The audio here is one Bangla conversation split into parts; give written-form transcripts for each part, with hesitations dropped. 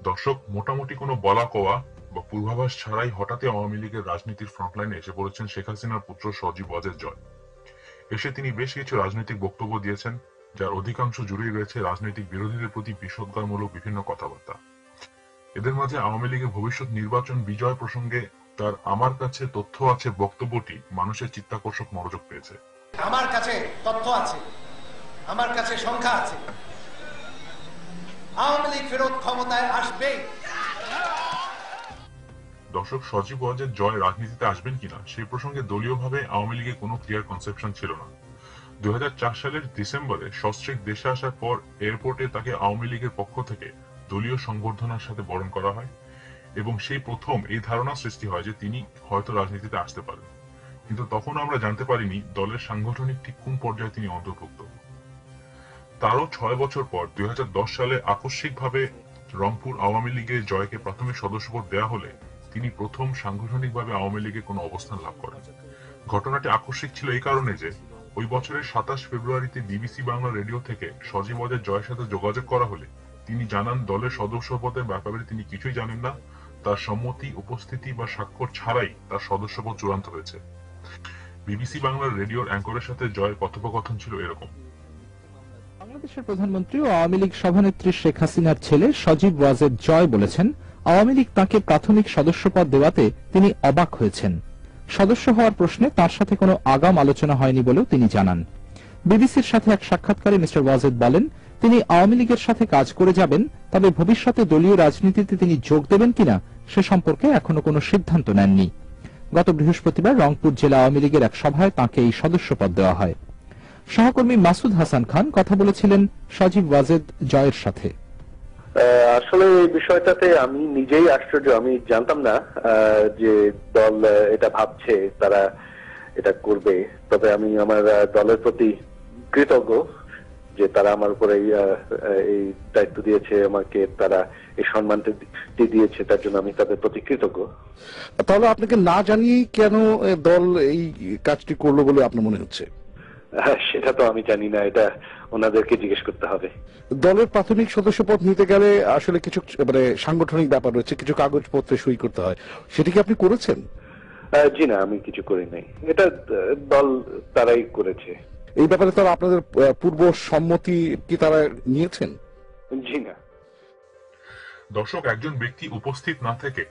দর্শক, মোটামুটি কোনো বলা কওয়া বা পূর্বাভাস ছাড়াই হঠাৎই আওয়ামী লীগের রাজনীতির ফ্রন্টলাইনে এসে পড়েছেন শেখ হাসিনার পুত্র সজীব ওয়াজেদ জয়। এসে তিনি বেশ কিছু রাজনৈতিক বক্তব্য দিয়েছেন, যার অধিকাংশ জুড়েই রয়েছে রাজনৈতিক বিরোধীদের প্রতি বিষোদ্গারমূলক বিভিন্ন কথাবার্তা। এদের মাঝে আওয়ামী লীগের ভবিষ্যৎ নির্বাচন বিজয় প্রসঙ্গে তার "আমার কাছে তথ্য আছে" বক্তব্যটি মানুষের চিত্তাকর্ষক মনোযোগ পেয়েছে। আমার কাছে তথ্য আছে, আমার কাছে সংখ্যা আছে, আওয়ামী লীগ ফেরত ক্ষমতায় আসবে। দর্শক, সজীব ওয়াজেদ জয় রাজনীতিতে আসবেন কিনা সেই প্রসঙ্গে দলীয়ভাবে আওয়ামী লীগের কোনো ক্লিয়ার কনসেপশন ছিল না। 2004 সালের ডিসেম্বরে সস্ত্রীক দেশে আসার পর এয়ারপোর্টে তাকে আওয়ামী লীগের পক্ষ থেকে দলীয় সংবর্ধনার সাথে বরণ করা হয় এবং সেই প্রথম এই ধারণা সৃষ্টি হয় যে তিনি হয়তো রাজনীতিতে আসতে পারেন। কিন্তু তখন আমরা জানতে পারিনি দলের সাংগঠনিক ঠিক কোন পর্যায়ে তিনি অন্তর্ভুক্ত। তারও 6 বছর পর 2010 সালে আকস্মিকভাবে রংপুর আওয়ামী লীগে জয়কে প্রাথমিক সদস্যপদ দেয়া হলে তিনি প্রথম সাংগঠনিকভাবে আওয়ামী লীগে কোনো অবস্থান লাভ করেন। ঘটনাটি আকস্মিক ছিল এই কারণে যে ওই বছরের 27 ফেব্রুয়ারিতে বিবিসি বাংলা রেডিও থেকে সজীব ওয়াজেদ জয়ের সাথে যোগাযোগ করা হলে তিনি জানান দলের সদস্যপদের ব্যাপারে তিনি কিছুই জানেন না, তার সম্মতি, উপস্থিতি বা স্বাক্ষর ছাড়াই তার সদস্যপদ চূড়ান্ত হয়েছে। বিবিসি বাংলার রেডিওর অ্যাঙ্করের সাথে জয়ের কথোপকথন ছিল এরকম। বাংলাদেশের প্রধানমন্ত্রী ও আওয়ামী লীগ সভানেত্রী শেখ হাসিনার ছেলে সজীব ওয়াজেদ জয় বলেছেন, আওয়ামী লীগ তাকে প্রাথমিক সদস্যপদ দেওয়াতে তিনি অবাক হয়েছেন। সদস্য হওয়ার প্রশ্নে তার সাথে কোনো আগাম আলোচনা হয়নি বলেও তিনি জানান। বিবিসির সাথে এক সাক্ষাৎকারে মিস্টার ওয়াজেদ বলেন, তিনি আওয়ামী লীগের সাথে কাজ করে যাবেন, তবে ভবিষ্যতে দলীয় রাজনীতিতে তিনি যোগ দেবেন কিনা সে সম্পর্কে এখনো কোনো সিদ্ধান্ত নেননি। গত বৃহস্পতিবার রংপুর জেলা আওয়ামী লীগের এক সভায় তাঁকে এই সদস্যপদ দেওয়া হয়। সহকর্মী মাসুদ হাসান খান কথা বলেছিলেন সজীব ওয়াজেদ জয়ের সাথে। আসলে এই বিষয়টাতে আমি নিজেই আশ্চর্য। আমি জানতাম না যে দল এটা ভাবছে, তারা এটা করবে। তবে আমি আমার দলের প্রতি কৃতজ্ঞ যে তারা আমার উপরে এই দায়িত্ব দিয়েছে, আমাকে তারা এই সম্মানটি দিয়েছে, তার জন্য আমি তাদের প্রতি কৃতজ্ঞ। তাহলে আপনাকে না জানিয়েই কেন দল এই কাজটি করলো বলে আপনার মনে হচ্ছে? সেটা তো আমি জানি না, এটা ওনাদেরকে জিজ্ঞেস করতে হবে। দলের প্রাথমিক সদস্যপদ নিতে গেলে আসলে কিছু সাংগঠনিক ব্যাপার রয়েছে, কিছু কাগজপত্রে সই করতে হয়, সেটি কি আপনি করেছেন? জি না, আমি কিছু করি নাই, এটা দল তারাই করেছে। এই ব্যাপারে তারা আপনাদের পূর্ব সম্মতি কি তারা নিয়েছেন? জি না। দর্শক, একজন ব্যক্তি উপস্থিত না থেকে,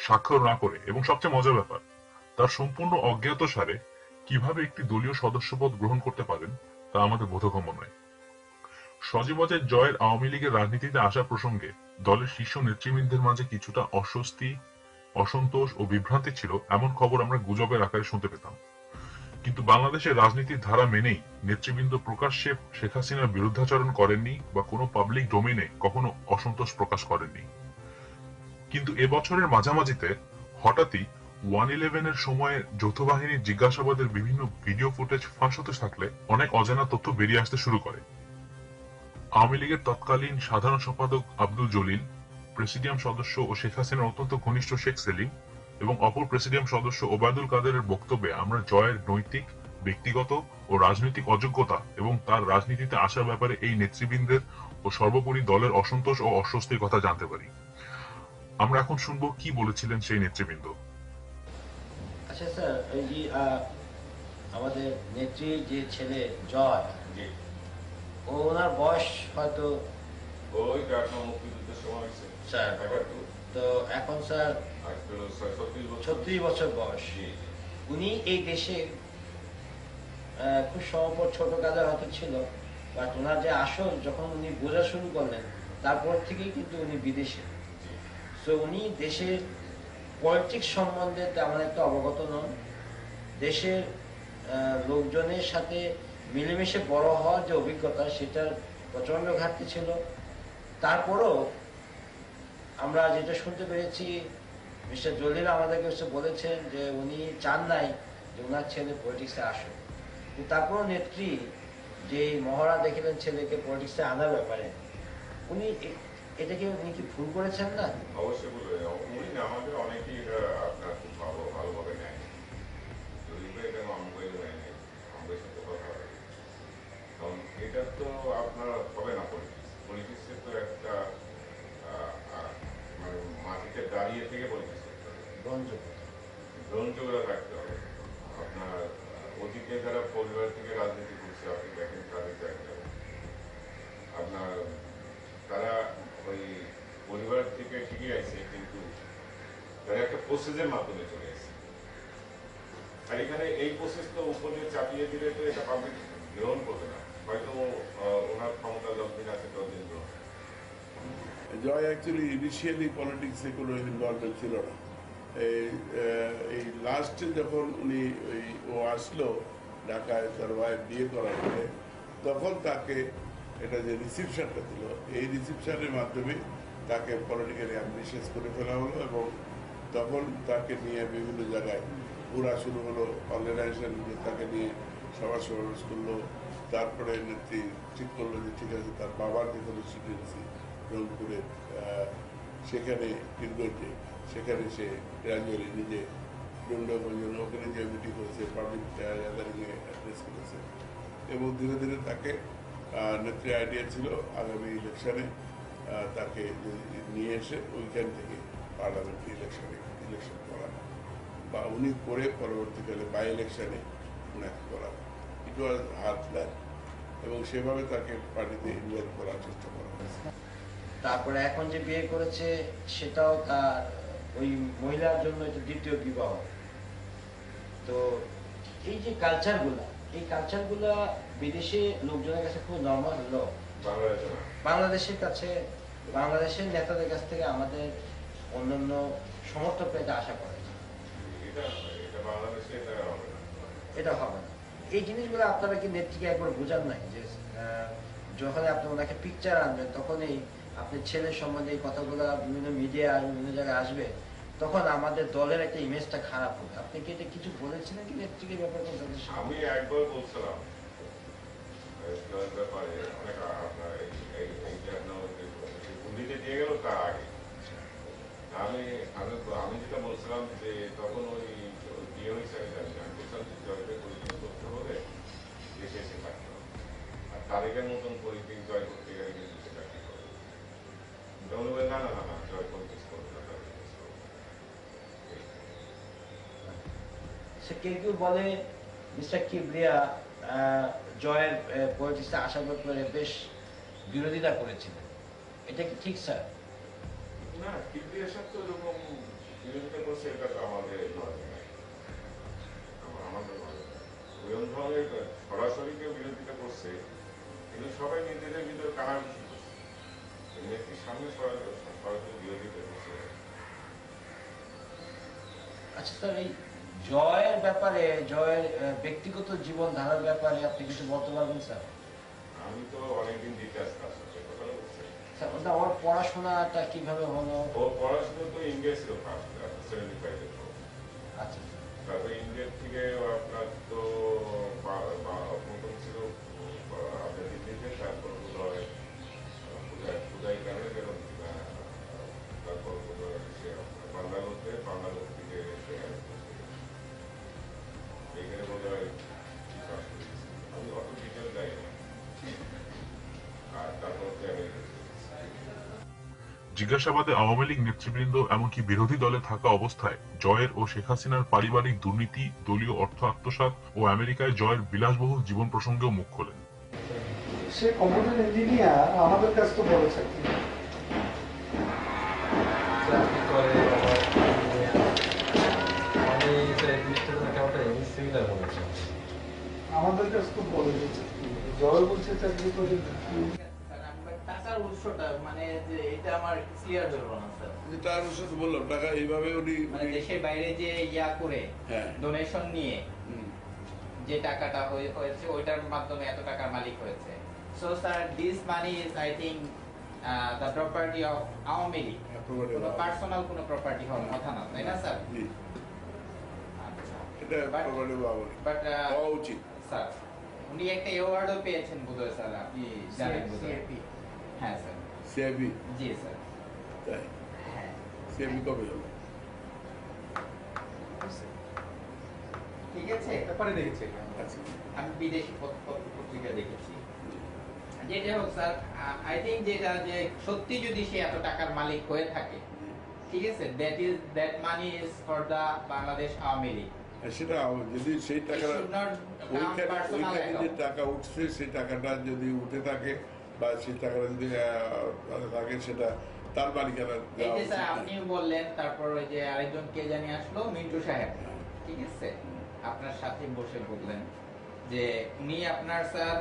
স্বাক্ষর না করে এবং সবচেয়ে মজার ব্যাপার, তার সম্পূর্ণ অজ্ঞাত সারে কিভাবে একটি দলীয় সদস্যপদ গ্রহণ করতে পারেন তা আমাদের বোধগম্য নয়। সজীব ওয়াজেদ জয়ের আওয়ামী লীগের রাজনীতিতে আসা প্রসঙ্গে দলের শীর্ষ নেতৃবৃন্দের মাঝে কিছুটা অস্বস্তি, অসন্তোষ ও বিভ্রান্তি ছিল এমন খবর আমরা গুজবের আকারে শুনতে পেতাম। কিন্তু বাংলাদেশের রাজনীতির ধারা মেনেই নেতৃবৃন্দ প্রকাশ্যে শেখ হাসিনার বিরুদ্ধাচরণ করেননি বা কোনো পাবলিক ডোমেইনে কখনো অসন্তোষ প্রকাশ করেননি। কিন্তু এবছরের মাঝামাঝিতে হঠাৎই 111 এর সময়ে যৌথ বাহিনীর জিজ্ঞাসাবাদের বিভিন্ন ভিডিও ফুটেজ ফাঁস হতে থাকলে অনেক অজানা তথ্য বেরিয়ে আসতে শুরু করে। আওয়ামী লীগের তৎকালীন সাধারণ সম্পাদক আব্দুল জলিল, প্রেসিডিয়াম সদস্য ও শেখ হাসিনার অত্যন্ত ঘনিষ্ঠ শেখ সেলিম এবং অপর প্রেসিডিয়াম সদস্য ওবায়দুল কাদেরের বক্তব্যে আমরা জয়ের নৈতিক, ব্যক্তিগত ও রাজনৈতিক অযোগ্যতা এবং তার রাজনীতিতে আসার ব্যাপারে এই নেতৃবৃন্দের ও সর্বোপরি দলের অসন্তোষ ও অস্বস্তির কথা জানতে পারি। আমরা এখন শুনবো কি বলেছিলেন সেই নেতৃবৃন্দ। আচ্ছা স্যার, এই যে আমাদের নেত্রীর যে ছেলে জয়, ওনার বয়স হয়তো স্যার, তো এখন স্যার 36 বছর বয়স। উনি এই দেশে খুব সম্ভব ছোট কাজে হয়তো ছিল, বাট ওনার যে আসল যখন উনি বোঝা শুরু করলেন তারপর থেকেই কিন্তু উনি বিদেশে। তো উনি দেশের পলিটিক্স সম্বন্ধে তেমন একটা অবগত নন। দেশের লোকজনের সাথে মিলেমিশে বড় হওয়ার যে অভিজ্ঞতা, সেটার প্রচন্ড ঘাটতি ছিল। তারপরও আমরা যেটা শুনতে পেরেছি, মিস্টার জলিল আমাদেরকে বলেছেন যে উনি চান নাই যে ওনার ছেলে পলিটিক্সে আসুক। তারপরও নেত্রী যে মহড়া দেখিলেন ছেলেকে পলিটিক্সে আনার ব্যাপারে, উনি এটাকে উনি কি ভুল করেছেন না? অবশ্যই ভুল। আমাদের অনেকেই আপনার খুব ভালোভাবে নেয়, কারণ এটা তো আপনার হবে না। পলিটিক্সের তো একটা প্রসেসের মাধ্যমে চলে এসেছে। আর এখানে এই প্রসেস তো উপরে চাপিয়ে দিলে তো এটা পাবলিক গ্রহণ করবে না, হয়তো ওনার ক্ষমতা যতদিন আছে ততদিন গ্রহণ। জয় অ্যাকচুয়ালি ইনিশিয়ালি পলিটিক্সে কোনো ইনভলভমেন্ট ছিল না। এই লাস্টে যখন ও আসলো ঢাকায় তার ওয়াইফ বিয়ে করার পরে, তখন তাকে এটা যে রিসিপশনটা দিল, এই রিসিপশনের মাধ্যমে তাকে পলিটিক্যালি অ্যাম্বিশিয়াস করে ফেলা হলো এবং তখন তাকে নিয়ে বিভিন্ন জায়গায় ঘোরা শুরু হলো। অর্গানাইজেশন তাকে নিয়ে সভা সমাবেশ করলো। তারপরে নেত্রী ঠিক করলো যে ঠিক আছে, তার বাবার যে কনস্টিটিউয়েন্সি রংপুরে, সেখানে কিরগঞ্জে, সেখানে সে গ্রাজুয়ালি নিজে ডন্ডভঞ্জন ওখানে যে মিটিং করেছে, পাবলিক গ্যাদারিংয়ে অ্যাড্রেস করেছে এবং ধীরে ধীরে তাকে নেত্রী আইডিয়া ছিল আগামী ইলেকশনে তাকে নিয়ে এসে ওইখান থেকে পার্লামেন্ট ইলেকশন করা বা উনি করে পরবর্তীকালে বাই ইলেকশনে উনাকে করা। ইট ওয়াজ হার প্ল্যান এবং সেভাবে তাকে পার্টিতে ইনভলভ করার চেষ্টা করা হয়েছে। তারপরে এখন যে বিয়ে করেছে সেটাও তার ওই মহিলার জন্য এটা দ্বিতীয় বিবাহ। তো এই যে কালচারগুলা, এই কালচারগুলা বিদেশে লোকজনের কাছে খুব নর্মাল হলো, বাংলাদেশের কাছে, বাংলাদেশের নেতাদের কাছ থেকে আমাদের অন্যান্য সমর্থক এটা আশা করে এটা হবে না। এই জিনিসগুলো আপনারা কি নেত্রীকে একবার বোঝান নাই যে যখন আপনি ওনাকে পিকচার আনবেন তখনই আপনার ছেলের সম্বন্ধে এই কথাগুলো বিভিন্ন মিডিয়া আর বিভিন্ন জায়গায় আসবে, তখন আমাদের দলের একটা ইমেজটা খারাপ হবে। আপনি কি এটা কিছু বলেছিলেন কি নেত্রীকে ব্যাপারে? আমি একবার বলছিলাম ব্যাপারে, অনেক আপনার দিতে দিয়ে গেল তার আগে আমি যেটা বলছিলাম যে তখন ওই বিয়ে হয়েছে আমি জানি, আমি বলছিলাম যে জয়কে পরিচয় করতে হলে দেশে এসে থাকতে হবে, আর তারিখের মতন পরিচয় জয় করতে গেলে কিন্তু সেটা কি করবে, না না না না জয় পরিচয় করবে না। কেউ কেউ বলে মিস্টার কিবরিয়া জয়ের পলিটিক্সে আসার ব্যাপারে বেশ বিরোধিতা করেছিলেন, এটা কি ঠিক স্যার? না, কিবরিয়া সাহেব তো এরকম বিরোধিতা করছে, এটা তো আমাদের ধরনের সরাসরি কেউ বিরোধিতা করছে, কিন্তু সবাই নিজেদের ভিতরে কানাঘুষি করছে, নেত্রীর সামনে সরাসরি বিরোধিতা করছে। আচ্ছা স্যার, এই জয়ের ব্যাপারে, জয়ের ব্যক্তিগত জীবন ধারার ব্যাপারে আপনি কিছু বলতে পারবেন স্যার? আমি তো অনেকদিন ডিটেলস কাজ করছি, কথা বলছি স্যার। ওর পড়াশোনাটা কিভাবে হলো? ও পড়াশোনা তো ইন্ডিয়া ছিল ফার্স্ট 75-এর পর। আচ্ছা, তারপরে ইন্ডিয়ার থেকে আপনার তো প্রথম ছিল আপনার দিল্লিতে, তারপর বোধহয় পূজায় কালে গেলাম, তারপর বোধহয় সে বাংলাদেশে, বাংলাদেশ থেকে এইখানে বোধহয় আমি অত ডিটেল যাই না, আর তারপর জিজ্ঞাসাবাদে আওয়ামী লীগ নেতৃবৃন্দ এমনকি বিরোধী দলে থাকা অবস্থায় জয়ের ও শেখ হাসিনার পারিবারিক দুর্নীতি, দলীয় অর্থ আত্মসাৎ ও আমেরিকায় জয়ের বিলাসবহুল জীবন প্রসঙ্গেও মুখ খোলেন। সে কম্পিউটার ইঞ্জিনিয়ার, আমাদের কাছে তো বড় চাকরি আমাদের কাছে তো বড় চাকরি। জয় বলছে চাকরি করে টাকার উৎসটা মানে যে এটা আমার ক্লিয়ার হলো না স্যার। তার সাথে বললাম টাকা এইভাবে উনি মানে দেশের বাইরে যে ইয়া করে ডোনেশন নিয়ে যে টাকাটা হয়েছে ওইটার মাধ্যমে এত টাকার মালিক হয়েছে। So sir this money is I think the property of Awami League, কোনো পার্সোনাল কোনো প্রপার্টি হওয়ার কথা না, তাই না স্যার? এটা প্রপার্টি বাট হওয়া উচিত স্যার। উনি একটা অ্যাওয়ার্ডও পেয়েছেন বোধহয় স্যার, আপনি জানেন বোধহয়। হ্যাঁ স্যার, সিআইবি। জি স্যার। তাই? হ্যাঁ। সিআইবি কবে হলো? ঠিক আছে, ব্যাপারে দেখেছি আমি, বিদেশি পত্রিকা দেখেছি। যেটা হোক স্যার, আই থিঙ্ক যেটা যে সত্যি যদি সে এত টাকার মালিক হয়ে থাকে, ঠিক আছে, that money is for the Bangladesh Awami League. সেটা যদি সেই টাকা ওইখানে যে টাকা উঠছে সেই টাকাটা যদি উঠে থাকে বা সেই টাকাটা যদি থাকে, সেটা তার মালিকানা এই দেওয়া যে উচিত স্যার না। আপনি বললেন, তারপর ওই যে আরেকজন কে জানি আসলো, মিন্টু সাহেব, ঠিক আছে, আপনার সাথে বসে বললেন যে উনি আপনার স্যার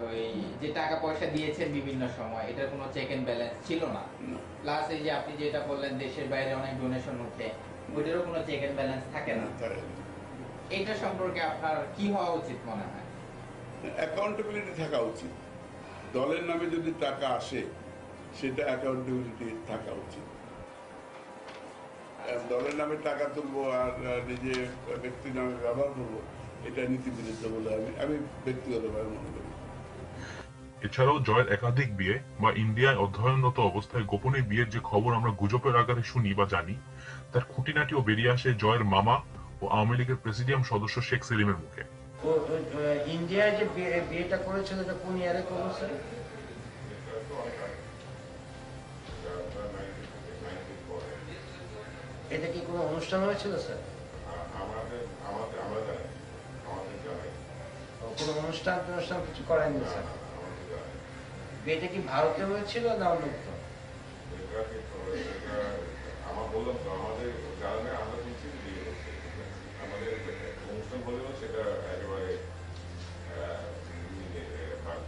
ওই যে টাকা পয়সা দিয়েছেন বিভিন্ন সময়, এটার কোনো চেক এন্ড ব্যালেন্স ছিল না। না। প্লাস এই যে আপনি যেটা বললেন দেশের বাইরে অনেক ডোনেশন উঠে, ওইটারও কোনো চেক এন্ড ব্যালেন্স থাকে না। এইটা সম্পর্কে আপনার কি হওয়া উচিত মনে হয়? অ্যাকাউন্টেবিলিটি থাকা উচিত। দলের নামে যদি টাকা আসে সেটা অ্যাকাউন্টেবিলিটি থাকা উচিত। দলের নামে টাকা তুলবো আর নিজে ব্যক্তির নামে ব্যবহার করবো, এটা নীতি বিরুদ্ধ বলে আমি ব্যক্তিগতভাবে মনে করি। এছাড়াও জয়ের একাধিক বিয়ে বা ইন্ডিয়ায় অধ্যয়নরত অবস্থায় গোপনে বিয়ের যে খবর আমরা গুজবের আকারে শুনি বা জানি, তার খুঁটিনাটিও বেরিয়ে আসে জয়ের মামা ও আওয়ামী লীগের প্রেসিডিয়াম সদস্য শেখ সেলিমের মুখে। ইন্ডিয়ায় যে বিয়েটা করেছিল এটা কোন ইয়ারে করেছে? এটা কি কোনো অনুষ্ঠান হয়েছিল স্যার? কোনো অনুষ্ঠান কিছু করেননি স্যার? বিয়েটা কি ভারতে হয়েছিল না অন্য কোথাও? আমার বললাম তো, আমাদের কারণে আমরা বলছি আমাদের অনুষ্ঠান বলেও সেটা একেবারে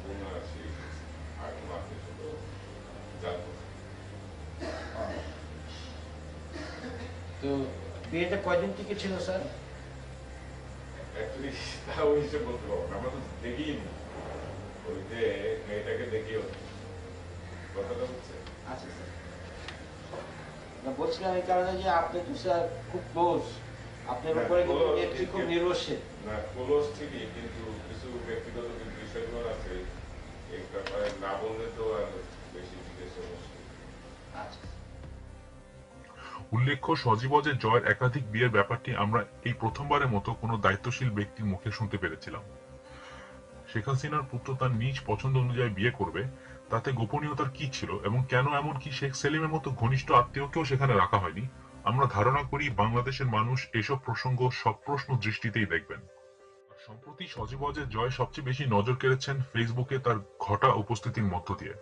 কোন আছে আর কোন আছে শুধু জানবো। তো বিয়েটা কয়দিন থেকে ছিল স্যার? অ্যাকচুয়ালি তাও হিসেবে বলতে পারবো না, আমরা তো দেখিই নি, ওই যে মেয়েটাকে দেখিও কথাটা হচ্ছে। আচ্ছা স্যার, বলছিলাম এই কারণে যে আপনি তো স্যার খুব ক্লোজ, আপনার ব্যাপারে খুব নির্ভরশীল। না ক্লোজ ঠিকই, কিন্তু কিছু ব্যক্তিগত বিষয়গুলো আছে, এই ব্যাপারে না বললে তো আর বেশি জিজ্ঞেস মুশকিল। আচ্ছা, উল্লেখ্য, সজীবজে জয়ের একাধিক বিয়ের ব্যাপারটি আমরা এই প্রথমবারের মতো কোনো দায়িত্বশীল ব্যক্তির মুখে শুনতে পেরেছিলাম। শেখ হাসিনার পুত্র তার নিজ পছন্দ অনুযায়ী বিয়ে করবে, তাতে গোপনীয়তার কি ছিল এবং কেন এমনকি শেখ সেলিমের মতো ঘনিষ্ঠ আত্মীয়কেও সেখানে রাখা হয়নি, আমরা ধারণা করি বাংলাদেশের মানুষ এসব প্রসঙ্গ সপ্রশ্ন দৃষ্টিতেই দেখবেন। সম্প্রতি সজীবজের জয় সবচেয়ে বেশি নজর কেড়েছেন ফেসবুকে তার ঘটা উপস্থিতির মধ্য দিয়ে।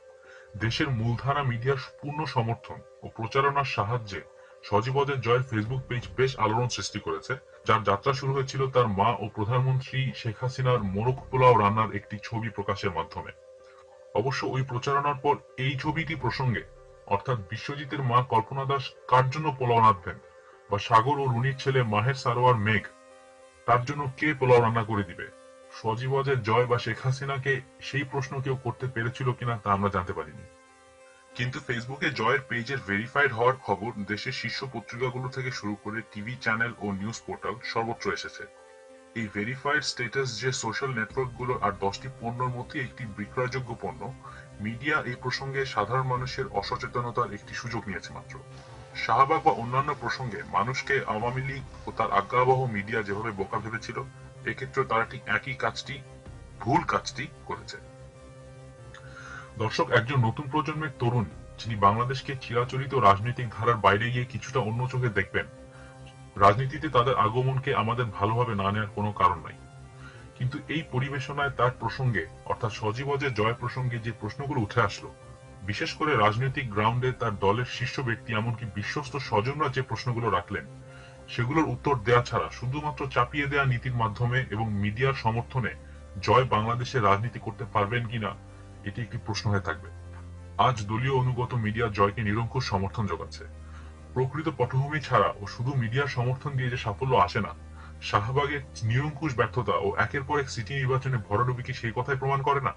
দেশের মূলধারা মিডিয়ার পূর্ণ সমর্থন ও প্রচারণার সাহায্যে সজীবজের জয়ের ফেসবুক পেজ বেশ আলোড়ন সৃষ্টি করেছে, যার যাত্রা শুরু হয়েছিল তার মা ও প্রধানমন্ত্রী শেখ হাসিনার মোরগ পোলাও রান্নার একটি ছবি প্রকাশের মাধ্যমে। অবশ্য ওই প্রচারণার পর এই ছবিটি প্রসঙ্গে, অর্থাৎ বিশ্বজিতের মা কল্পনা দাস কার জন্য পোলাও রাঁধবেন, বা সাগর ও রুনির ছেলে মাহের সারোয়ার মেঘ তার জন্য কে পোলাও রান্না করে দিবে, সজীবজের জয় বা শেখ হাসিনাকে সেই প্রশ্ন কেউ করতে পেরেছিল কিনা তা আমরা জানতে পারিনি। কিন্তু ফেসবুকে জয়ের পেজের ভেরিফাইড হওয়ার খবর দেশের শীর্ষ পত্রিকাগুলো থেকে শুরু করে টিভি চ্যানেল ও নিউজ পোর্টাল সর্বত্র এসেছে। এই ভেরিফাইড স্ট্যাটাস যে সোশ্যাল নেটওয়ার্কগুলোর আর 10টি পণ্যের মধ্যে একটি বিক্রয়যোগ্য পণ্য, মিডিয়া এই প্রসঙ্গে সাধারণ মানুষের অসচেতনতার একটি সুযোগ নিয়েছে মাত্র। শাহবাগ বা অন্যান্য প্রসঙ্গে মানুষকে আওয়ামী লীগ ও তার আজ্ঞাবহ মিডিয়া যেভাবে বোকা ভেবেছিল, এক্ষেত্রে তারা ঠিক একই কাজটি, ভুল কাজটি করেছে। দর্শক, একজন নতুন প্রজন্মের তরুণ যিনি বাংলাদেশকে চিরাচরিত রাজনৈতিক ধারার বাইরে গিয়ে কিছুটা অন্য চোখে দেখবেন, রাজনীতিতে তাদের আগমনকে আমাদের ভালোভাবে না নেওয়ার কোনো কারণ নাই। কিন্তু এই পরিবেশনায় তার প্রসঙ্গে, অর্থাৎ সজীবজের জয় প্রসঙ্গে যে প্রশ্নগুলো উঠে আসলো, বিশেষ করে রাজনৈতিক গ্রাউন্ডে তার দলের শীর্ষ ব্যক্তি এমনকি বিশ্বস্ত স্বজনরা যে প্রশ্নগুলো রাখলেন, সেগুলোর উত্তর দেয়া ছাড়া শুধুমাত্র চাপিয়ে দেয়া নীতির মাধ্যমে এবং মিডিয়ার সমর্থনে জয় বাংলাদেশে রাজনীতি করতে পারবেন কিনা, এটি একটি প্রশ্ন হয়ে থাকবে। আজ দলীয় অনুগত মিডিয়া জয়কে নিরঙ্কুশ সমর্থন যোগাচ্ছে। প্রকৃত পটভূমি ছাড়া ও শুধু মিডিয়ার সমর্থন দিয়ে যে সাফল্য আসে না, শাহবাগের নিরঙ্কুশ ব্যর্থতা ও একের পর এক সিটি নির্বাচনে ভরাডুবি কি সেই কথাই প্রমাণ করে না?